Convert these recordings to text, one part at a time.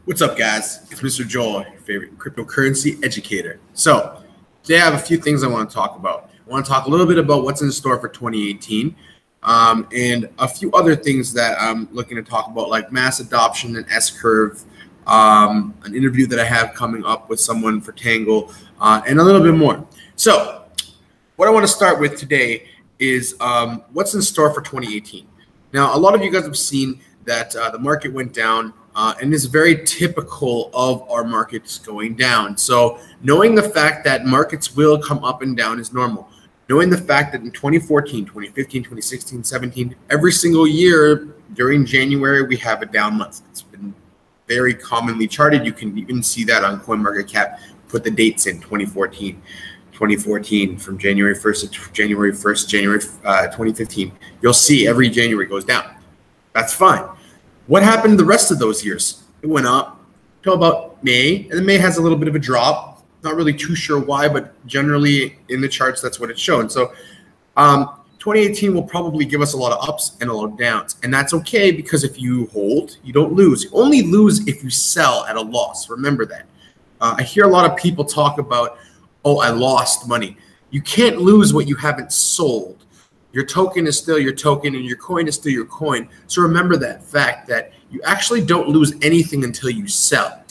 What's up, guys? It's Mr. Joel, your favorite cryptocurrency educator. So today I have a few things I want to talk about. I want to talk a little bit about what's in store for 2018 and a few other things that I'm looking to talk about, like mass adoption and S-curve, an interview that I have coming up with someone for Tangle, and a little bit more. So what I want to start with today is what's in store for 2018. Now, a lot of you guys have seen that the market went down, and it's very typical of our markets going down. So knowing the fact that markets will come up and down is normal. Knowing the fact that in 2014, 2015, 2016, 17, every single year during January, we have a down month. It's been very commonly charted. You can even see that on CoinMarketCap. Put the dates in 2014. 2014 from January 1st to January 1st, January 2015. You'll see every January goes down. That's fine. What happened the rest of those years? It went up till about May, and then May has a little bit of a drop. Not really too sure why, but generally in the charts, that's what it's shown. So 2018 will probably give us a lot of ups and a lot of downs, and that's okay because if you hold, you don't lose. You only lose if you sell at a loss. Remember that. I hear a lot of people talk about, oh, I lost money. You can't lose what you haven't sold. Your token is still your token and your coin is still your coin. So remember that fact that you actually don't lose anything until you sell.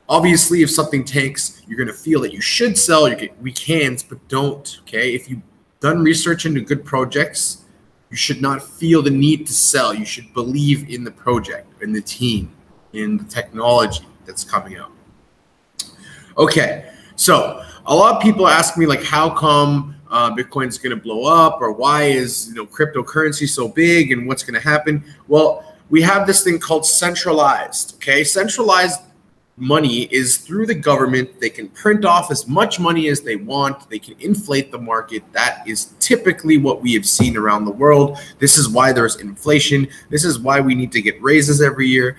Obviously, if something tanks, you're going to feel that you should sell. You get weak hands, but don't, okay? If you've done research into good projects, you should not feel the need to sell. You should believe in the project, in the team, in the technology that's coming out. Okay, so a lot of people ask me, like, how come Bitcoin is going to blow up, or why is cryptocurrency so big, and what's going to happen? Well, we have this thing called centralized. Okay, centralized money is through the government. They can print off as much money as they want. They can inflate the market. That is typically what we have seen around the world. This is why there's inflation. This is why we need to get raises every year.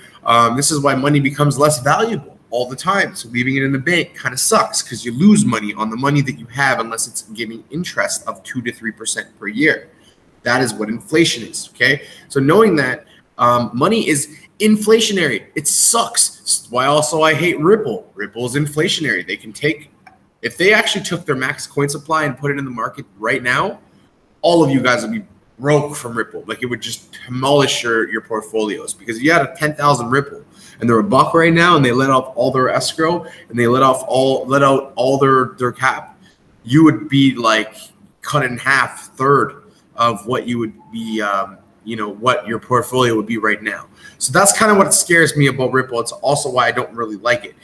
This is why money becomes less valuable all the time. So leaving it in the bank kind of sucks because you lose money on the money that you have unless it's giving interest of 2 to 3% per year. That is what inflation is, okay? So knowing that money is inflationary, it sucks. That's why also I hate Ripple. Ripple is inflationary. They can take, if they actually took their max coin supply and put it in the market right now, all of you guys would be broke from Ripple. Like, it would just demolish your portfolios, because if you had a 10,000 Ripple and they're $1 right now and they let off all their escrow and they let out all their cap, you would be like cut in half, third of what you would be, what your portfolio would be right now. So that's kind of what scares me about Ripple. It's also why I don't really like it.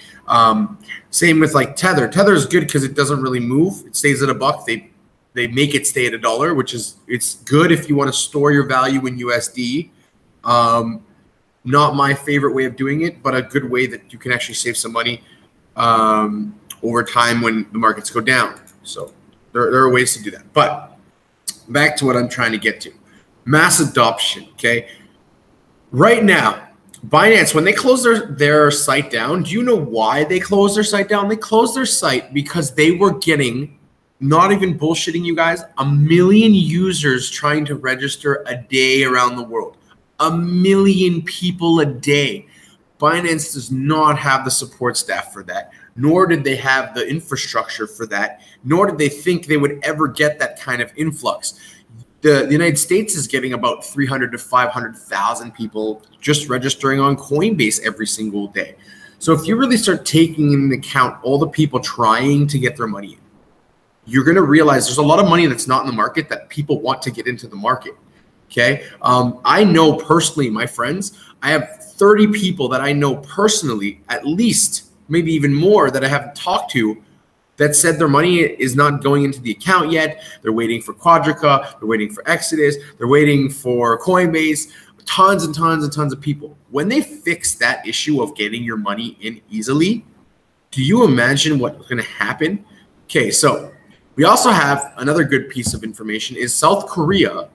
Same with like Tether. Tether is good because it doesn't really move. It stays at $1. They make it stay at $1, which is, it's good if you want to store your value in USD. Not my favorite way of doing it, but a good way that you can actually save some money over time when the markets go down. So there are ways to do that. But back to what I'm trying to get to. Mass adoption, okay? Right now, Binance, when they closed their site down, do you know why they closed their site down? They closed their site because they were getting, not even bullshitting you guys, 1 million users trying to register a day around the world. 1 million people a day. Binance does not have the support staff for that, nor did they have the infrastructure for that, nor did they think they would ever get that kind of influx. The United States is getting about 300 to 500,000 people just registering on Coinbase every single day. So if you really start taking into account all the people trying to get their money in, you're going to realize there's a lot of money that's not in the market that people want to get into the market. Okay. I know personally, my friends, I have 30 people that I know personally, at least, maybe even more, that I haven't talked to, that said their money is not going into the account yet. They're waiting for Quadrica. They're waiting for Exodus. They're waiting for Coinbase. Tons and tons and tons of people. When they fix that issue of getting your money in easily, do you imagine what's going to happen? Okay, so we also have another good piece of information is South Korea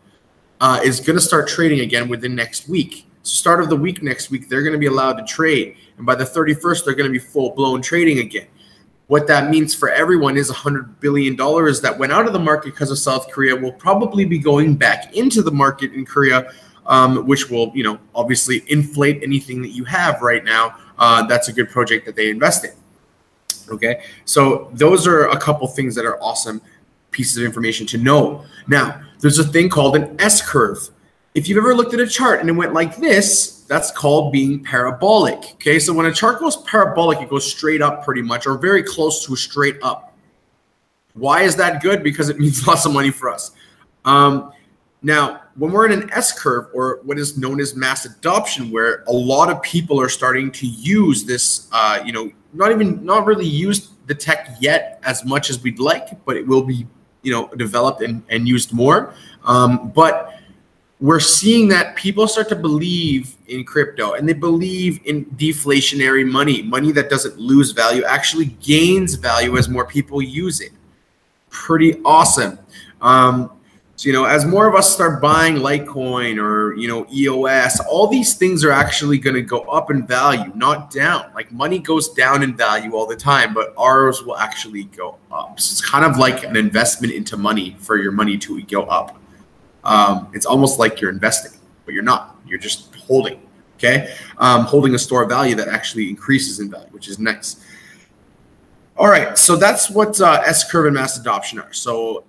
is going to start trading again within next week. So start of the week next week, they're going to be allowed to trade. And by the 31st, they're going to be full-blown trading again. What that means for everyone is $100 billion that went out of the market because of South Korea will probably be going back into the market in Korea which will, obviously inflate anything that you have right now. That's a good project that they invest in. Okay, so those are a couple things that are awesome pieces of information to know. Now, there's a thing called an S-curve. If you've ever looked at a chart and it went like this, that's called being parabolic. Okay, so when a chart goes parabolic, it goes straight up pretty much, or very close to a straight up. Why is that good? Because it means lots of money for us. Now, when we're in an S-curve, or what is known as mass adoption, where a lot of people are starting to use this, not really use the tech yet as much as we'd like, but it will be, developed and used more. But we're seeing that people start to believe in crypto, and they believe in deflationary money. Money that doesn't lose value actually gains value as more people use it. Pretty awesome. So, as more of us start buying Litecoin or, EOS, all these things are actually going to go up in value, not down. Like money goes down in value all the time, but ours will actually go up. So it's kind of like an investment into money for your money to go up. It's almost like you're investing, but you're not. You're just holding, okay? Holding a store of value that actually increases in value, which is nice. All right, so that's what S-curve and mass adoption are. So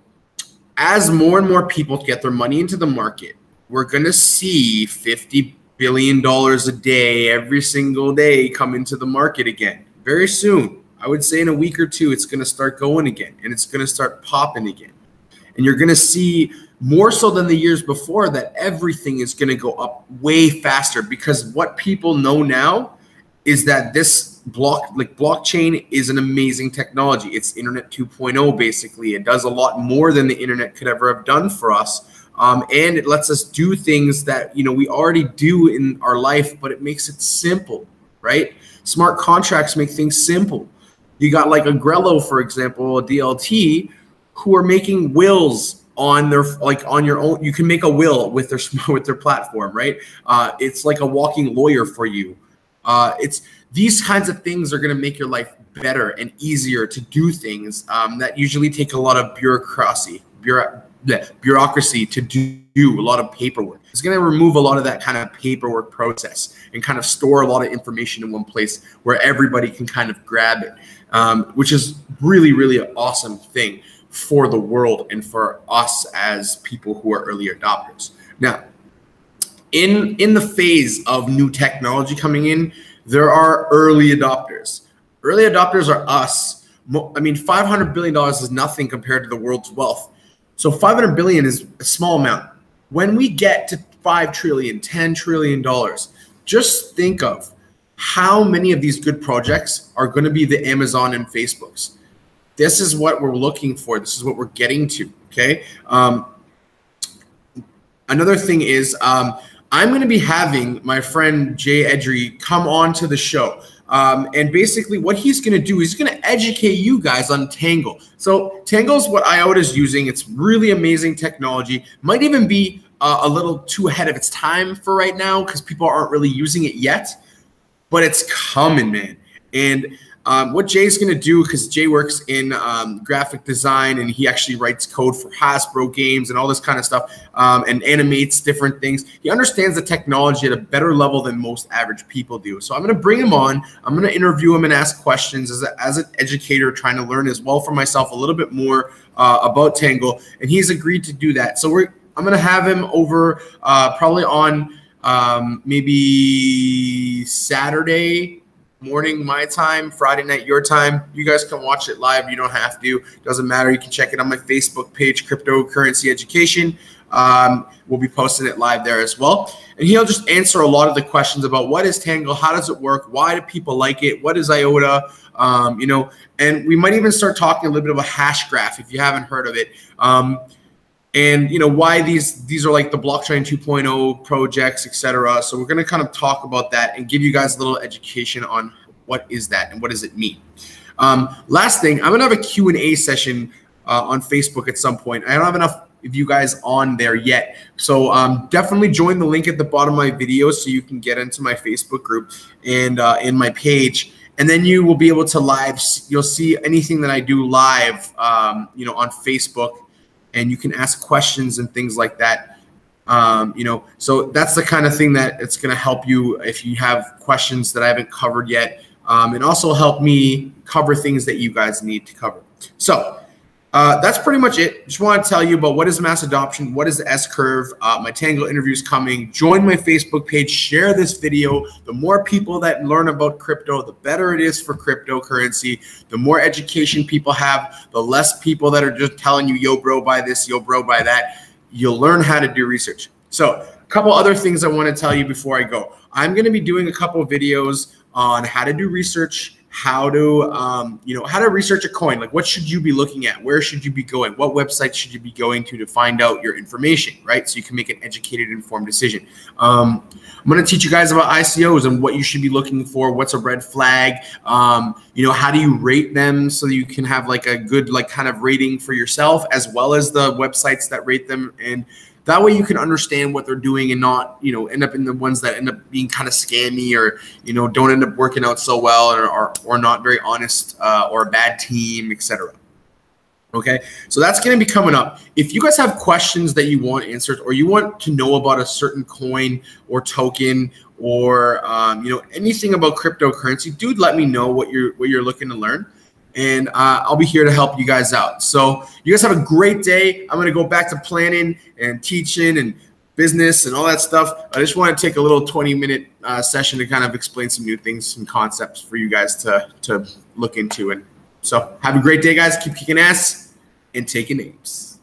as more and more people get their money into the market, we're going to see $50 billion a day, every single day, come into the market again very soon. I would say in a week or two, it's going to start going again, and it's going to start popping again. And you're going to see more so than the years before that everything is going to go up way faster, because what people know now is that this blockchain is an amazing technology. It's Internet 2.0, basically. It does a lot more than the internet could ever have done for us. And it lets us do things that, we already do in our life, but it makes it simple, right? Smart contracts make things simple. You got like Agrello, for example, a DLT, who are making wills on their, on your own. You can make a will with their platform, right? It's like a walking lawyer for you. It's these kinds of things are going to make your life better and easier to do things that usually take a lot of bureaucracy to do, a lot of paperwork. It's going to remove a lot of that kind of paperwork process and kind of store a lot of information in one place where everybody can kind of grab it, which is really, really an awesome thing for the world and for us as people who are early adopters. Now, in the phase of new technology coming in, there are early adopters. Early adopters are us. I mean, $500 billion is nothing compared to the world's wealth. So 500 billion is a small amount. When we get to 5 trillion, $10 trillion, just think of how many of these good projects are going to be the Amazon and Facebooks. This is what we're looking for. This is what we're getting to, okay? Another thing is, I'm going to be having my friend Jay Edry come on to the show. And basically what he's going to do, he's going to educate you guys on Tangle. So Tangle is what IOTA is using. It's really amazing technology. Might even be a little too ahead of its time for right now because people aren't really using it yet. But it's coming, man. And what Jay's going to do, because Jay works in graphic design and he actually writes code for Hasbro games and all this kind of stuff, and animates different things. He understands the technology at a better level than most average people do. So I'm going to bring him on. I'm going to interview him and ask questions as an educator trying to learn as well for myself a little bit more about Tangle. And he's agreed to do that. So I'm going to have him over probably on maybe Saturday morning my time, Friday night your time. You guys can watch it live. You don't have to. Doesn't matter. You can check it on my Facebook page, Cryptocurrency Education. We'll be posting it live there as well. And he'll just answer a lot of the questions about what is Tangle, how does it work, why do people like it, what is IOTA, and we might even start talking a little bit about hash graph if you haven't heard of it. And why these are like the blockchain 2.0 projects, etc. So we're going to kind of talk about that and give you guys a little education on what is that and what does it mean. Last thing, I'm going to have a Q&A session on Facebook at some point. I don't have enough of you guys on there yet. So definitely join the link at the bottom of my video so you can get into my Facebook group and in my page. And then you will be able to you'll see anything that I do live, on Facebook. And you can ask questions and things like that So that's the kind of thing that it's going to help you if you have questions that I haven't covered yet, and also help me cover things that you guys need to cover. So that's pretty much it. Just want to tell you about what is mass adoption, what is the S-curve. My Tango interview is coming. Join my Facebook page. Share this video. The more people that learn about crypto, the better it is for cryptocurrency. The more education people have, the less people that are just telling you, yo, bro, buy this, yo, bro, buy that. You'll learn how to do research. So a couple other things I want to tell you before I go. I'm going to be doing a couple of videos on how to do research, how to how to research a coin. Like, what should you be looking at? Where should you be going? What website should you be going to find out your information, right? So you can make an educated, informed decision. I'm going to teach you guys about ICOs and what you should be looking for. What's a red flag? How do you rate them so you can have like a good kind of rating for yourself, as well as the websites that rate them, and that way you can understand what they're doing and not, end up in the ones that end up being kind of scammy or, don't end up working out so well or not very honest or a bad team, etc. Okay, so that's going to be coming up. If you guys have questions that you want answered, or you want to know about a certain coin or token, or anything about cryptocurrency, dude, let me know what you're looking to learn. And I'll be here to help you guys out. So you guys have a great day. I'm going to go back to planning and teaching and business and all that stuff. I just want to take a little 20-minute session to kind of explain some new things, some concepts for you guys to look into. And so have a great day, guys. Keep kicking ass and taking names.